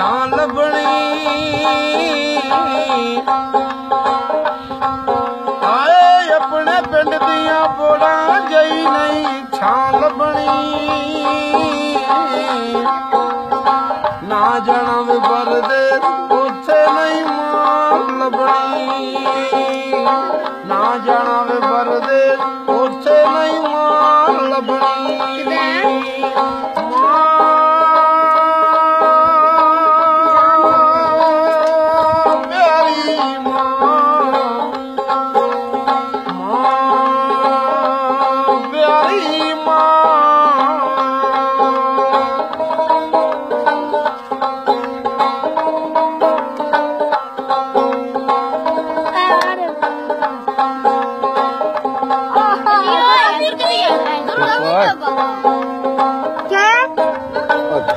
छां लभनी आए अपने पिंड दियां बोड़ा जई नहीं छां लभनी ना जाना वे परदे उत्थे नहीं मां लभनी ना जाना वे परदे उत्थे नहीं मां लभनी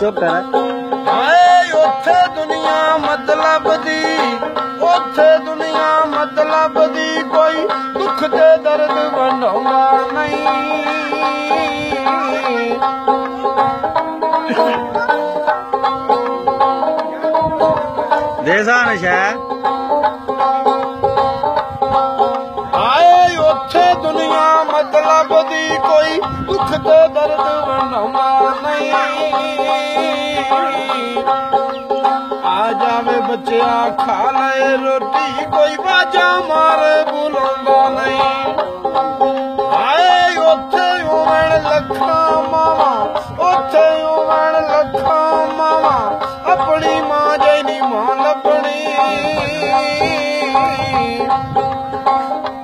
चुप उत्थे दुनिया मतलब दी उत्थे दुनिया मतलब दी कोई दुख ते दर्द वंडाउंदा नहीं देसा नशा आए उत्थे दुनिया मतलब दी कोई दुख ते दर्द वंडाउंदा नहीं आ जावे बच्चा खा ले रोटी कोई बाजा मारे बुलांदा नहीं आए उत्थे होवण लखा मावा उत्थे होवण लखा मावा अपनी मां जैनी मां लभनी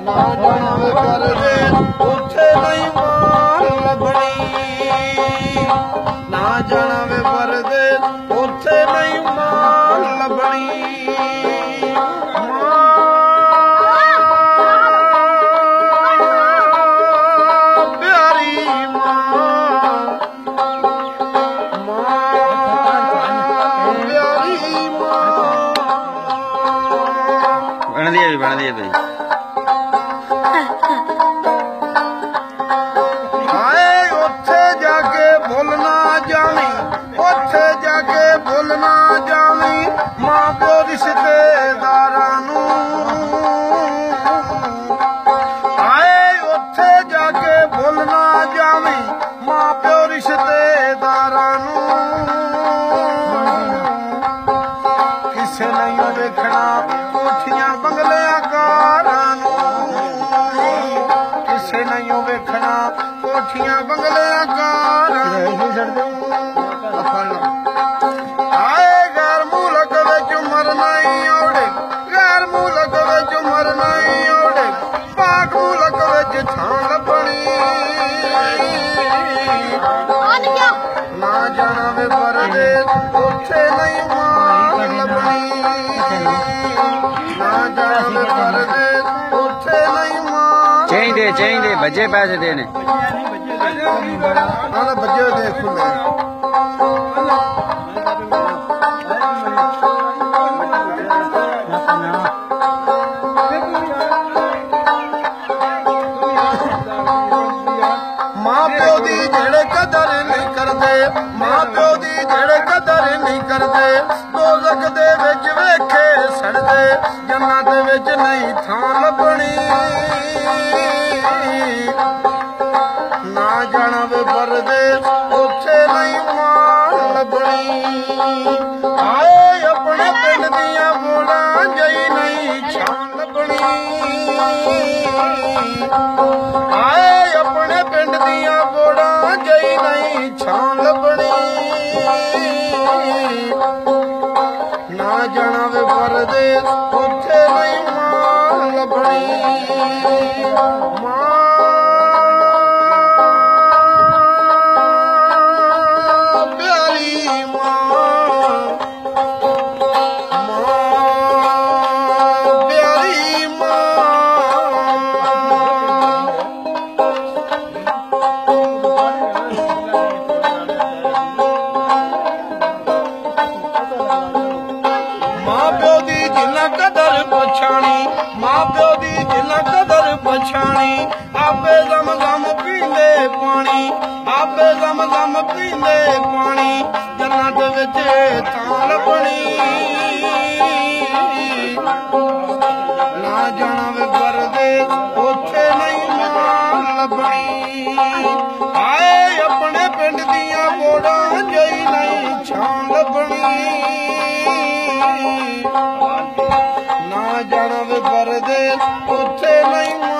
ना जावे कर दे उत्थे नहीं मां लभनी ना जाना वे परदे उत्थे नहीं मां लभनी बना दिए भाई आए उत्थे जाके भूलना जावी उत्थे जाके भूलना जावी मां प्यो रिश्तेदारां नू आए उत्थे जाके भूलना जावी मां प्यो रिश्तेदारां नू किसे नहीं देखना कोठियां बंगलियां कारां नू किसे नहीं देखना कोठियां बंगलियां कारां आए गैर मुल्क विच मरना ही ओड़े गैर मुल्क विच मरना ही ओड़े पाक मुल्क विच छां लभनी ना जाना वे परदे उत्थे नहीं मां लभनी ना जाना वे परदे उत्थे नहीं मां चाहिए बजे पैसे देने बजे दे खुले मां प्यो दी जेड़े कदर नहीं करदे मां प्यो दी जेड़े कदर नहीं करदे दोज़ख दे विच वेखे सड़दे जन्नत विच नहीं थां लभनी ना जाना वे परदे उत्थे नहीं मां लभनी आए अपने पिंड दियां बोला जई नहीं छां लभनी आए अपने पिंड दियां बोला जई नहीं छां लभनी ना जाना वे परदे उत्थे नहीं मां लभनी मां मां प्यो दी जिन्ना कदर पछाणी आपे गम गम पींदे पानी ਬਾਬੇ ਜ਼ਮ ਜ਼ਮ ਪੀਂਦੇ ਪਾਣੀ ਜੰਨਤ ਵਿੱਚ ਥਾਂ ਲੱਭਣੀ ਨਾ ਜਾਣਾ ਵੇ ਪਰਦੇ ਉੱਥੇ ਨਹੀਂ ਮਾਂ ਲੱਭਣੀ ਆਏ ਆਪਣੇ ਪਿੰਡ ਦੀਆਂ ਮੋੜਾਂ ਜਈ ਨਹੀਂ ਛਾਂ ਲੱਭਣੀ ਨਾ ਜਾਣਾ ਵੇ ਪਰਦੇ ਉੱਥੇ ਨਹੀਂ